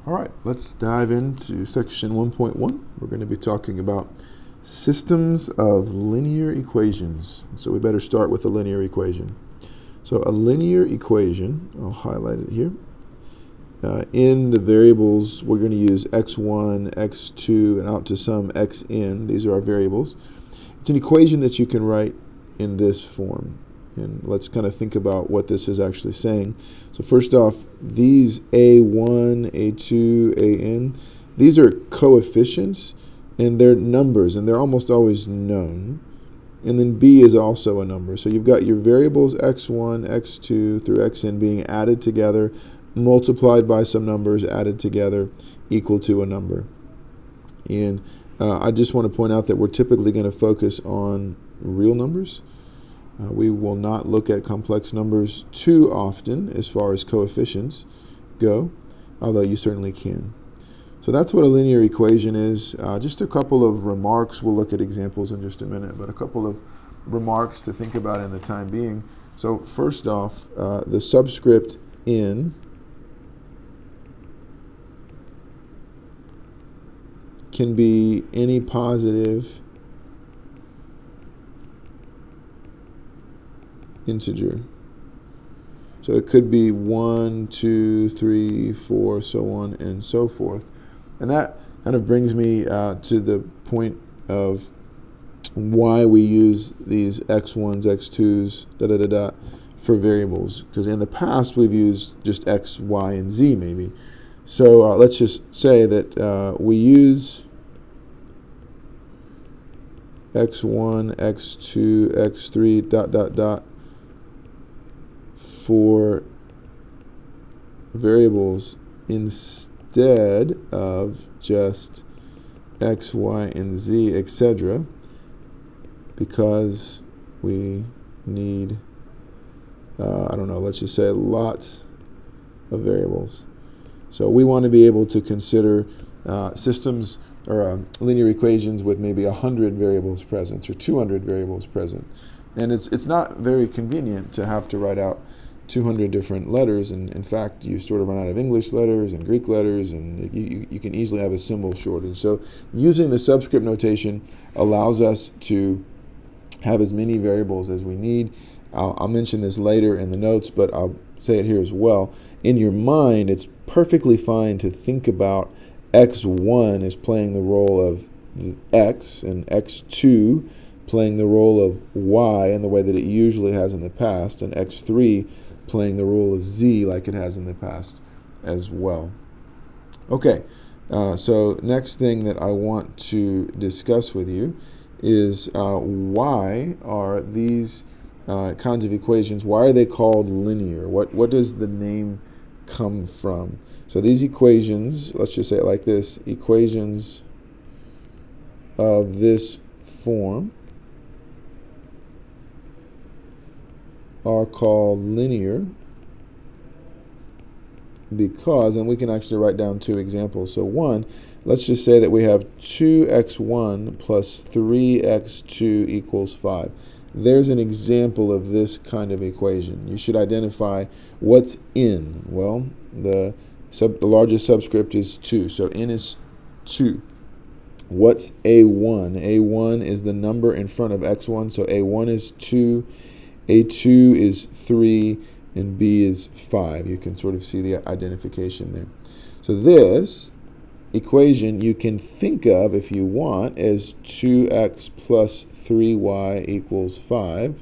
All right, let's dive into section 1.1. We're going to be talking about systems of linear equations. So we better start with a linear equation. So a linear equation, I'll highlight it here. In the variables, we're going to use x1, x2, and out to some xn. These are our variables. It's an equation that you can write in this form. And let's kind of think about what this is actually saying. So first off, these a1, a2, an, these are coefficients, and they're numbers, and they're almost always known. And then b is also a number. So you've got your variables x1, x2 through xn being added together, multiplied by some numbers, added together, equal to a number. And I just want to point out that we're typically going to focus on real numbers. We will not look at complex numbers too often as far as coefficients go, although you certainly can. So that's what a linear equation is. Just a couple of remarks. We'll look at examples in just a minute, but a couple of remarks to think about in the time being. So first off, the subscript n can be any positive integer. So it could be 1, 2, 3, 4, so on and so forth. And that kind of brings me to the point of why we use these x1s, x2s, for variables. Because in the past we've used just x, y, and z maybe. So let's just say that we use x1, x2, x3, ... for variables instead of just x, y, and z, etc., because we need, I don't know, let's just say lots of variables. So we want to be able to consider systems or linear equations with maybe 100 variables present or 200 variables present. And it's not very convenient to have to write out 200 different letters, and in fact you sort of run out of English letters and Greek letters, and you can easily have a symbol shortage. So using the subscript notation allows us to have as many variables as we need. I'll mention this later in the notes, but I'll say it here as well. In your mind, it's perfectly fine to think about x1 as playing the role of x and x2 playing the role of y in the way that it usually has in the past, and x3 playing the role of z like it has in the past as well. Okay, so next thing that I want to discuss with you is why are these kinds of equations, why are they called linear? What does the name come from? So these equations, let's just say it like this, equations of this form are called linear because, and we can actually write down two examples. So one, let's just say that we have 2x1 plus 3x2 equals 5. There's an example of this kind of equation. You should identify what's in. Well, the largest subscript is 2, so n is 2. What's a1? a1 is the number in front of x1, so a1 is 2. A2 is 3, and B is 5. You can sort of see the identification there. So this equation you can think of, if you want, as 2x plus 3y equals 5.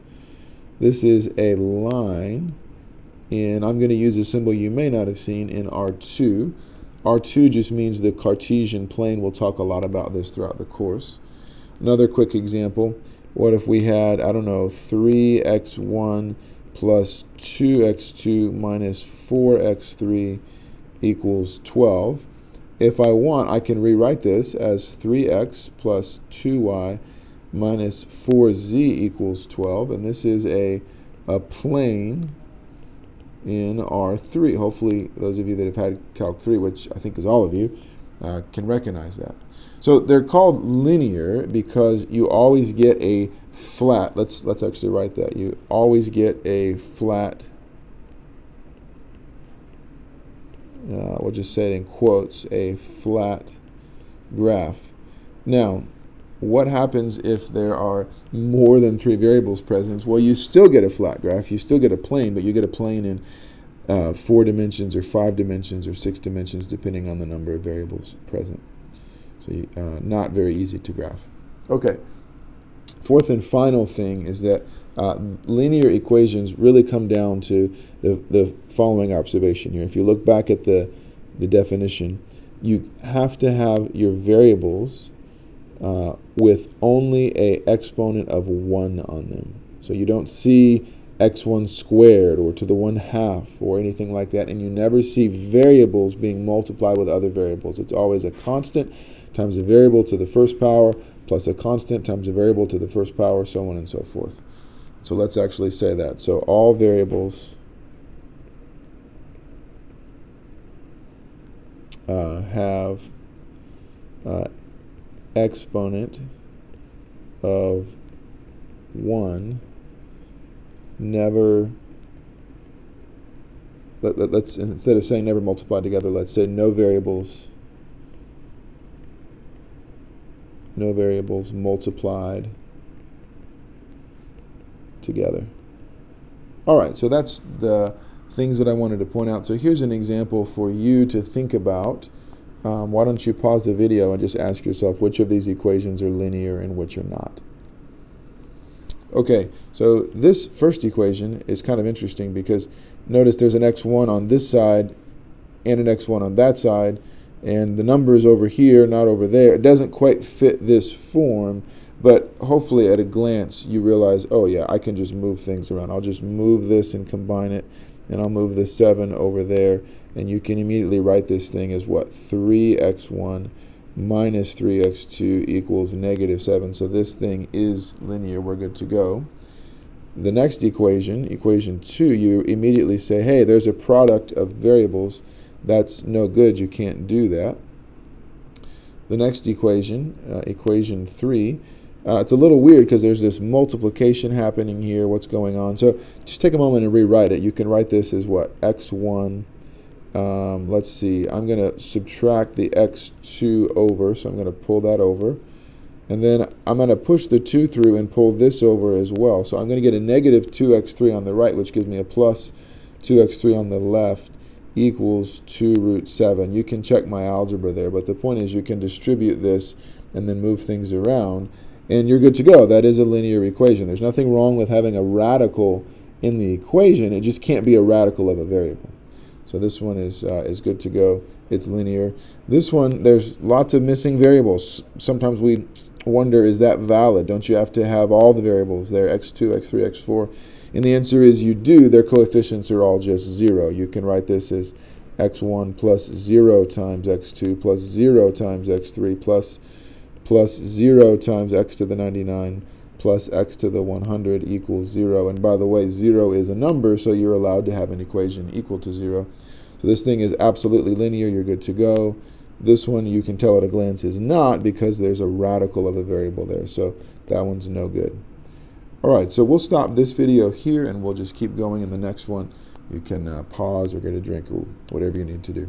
This is a line, and I'm going to use a symbol you may not have seen in R2. R2 just means the Cartesian plane. We'll talk a lot about this throughout the course. Another quick example. What if we had, I don't know, 3x1 plus 2x2 minus 4x3 equals 12. If I want, I can rewrite this as 3x plus 2y minus 4z equals 12. And this is a plane in R3. Hopefully, those of you that have had Calc 3, which I think is all of you, can recognize that. So they're called linear because you always get a flat. Let's actually write that. You always get a flat we'll just say it in quotes, a flat graph. Now, what happens if there are more than 3 variables present? Well, you still get a flat graph. You still get a plane, but you get a plane in 4 dimensions or 5 dimensions or 6 dimensions, depending on the number of variables present. So not very easy to graph. Okay. Fourth and final thing is that linear equations really come down to the following observation here. If you look back at the definition, you have to have your variables with only an exponent of 1 on them. So you don't see x1 squared or to the 1/2 or anything like that, and you never see variables being multiplied with other variables. It's always a constant times a variable to the first power plus a constant times a variable to the first power, so on and so forth. So let's actually say that. So all variables have exponent of 1, never, let's, instead of saying never multiplied together, let's say no variables multiplied together. All right, so that's the things that I wanted to point out. So here's an example for you to think about. Why don't you pause the video and just ask yourself which of these equations are linear and which are not. Okay, so this first equation is kind of interesting because notice there's an x1 on this side and an x1 on that side, and the number is over here, not over there. It doesn't quite fit this form, but hopefully at a glance you realize, oh yeah, I can just move things around. I'll just move this and combine it, and I'll move the 7 over there, and you can immediately write this thing as what? 3x1 minus 3x2 equals -7. So this thing is linear. We're good to go. The next equation, equation 2, you immediately say, hey, there's a product of variables. That's no good. You can't do that. The next equation, equation 3, it's a little weird because there's this multiplication happening here. What's going on? So just take a moment and rewrite it. You can write this as what? x1. Let's see. I'm going to subtract the x2 over, so I'm going to pull that over. And then I'm going to push the 2 through and pull this over as well. So I'm going to get a negative 2x3 on the right, which gives me a plus 2x3 on the left, equals 2 root 7. You can check my algebra there, but the point is you can distribute this and then move things around, and you're good to go. That is a linear equation. There's nothing wrong with having a radical in the equation. It just can't be a radical of a variable. So this one is good to go. It's linear. This one, there's lots of missing variables. Sometimes we wonder, is that valid? Don't you have to have all the variables there, x2, x3, x4? And the answer is you do. Their coefficients are all just 0. You can write this as x1 plus 0 times x2 plus 0 times x3 plus 0 times x to the 99 plus x to the 100 equals 0. And by the way, 0 is a number, so you're allowed to have an equation equal to 0. So this thing is absolutely linear. You're good to go. This one, you can tell at a glance, is not because there's a radical of a variable there. So that one's no good. All right, so we'll stop this video here, and we'll just keep going in the next one. You can pause or get a drink or whatever you need to do.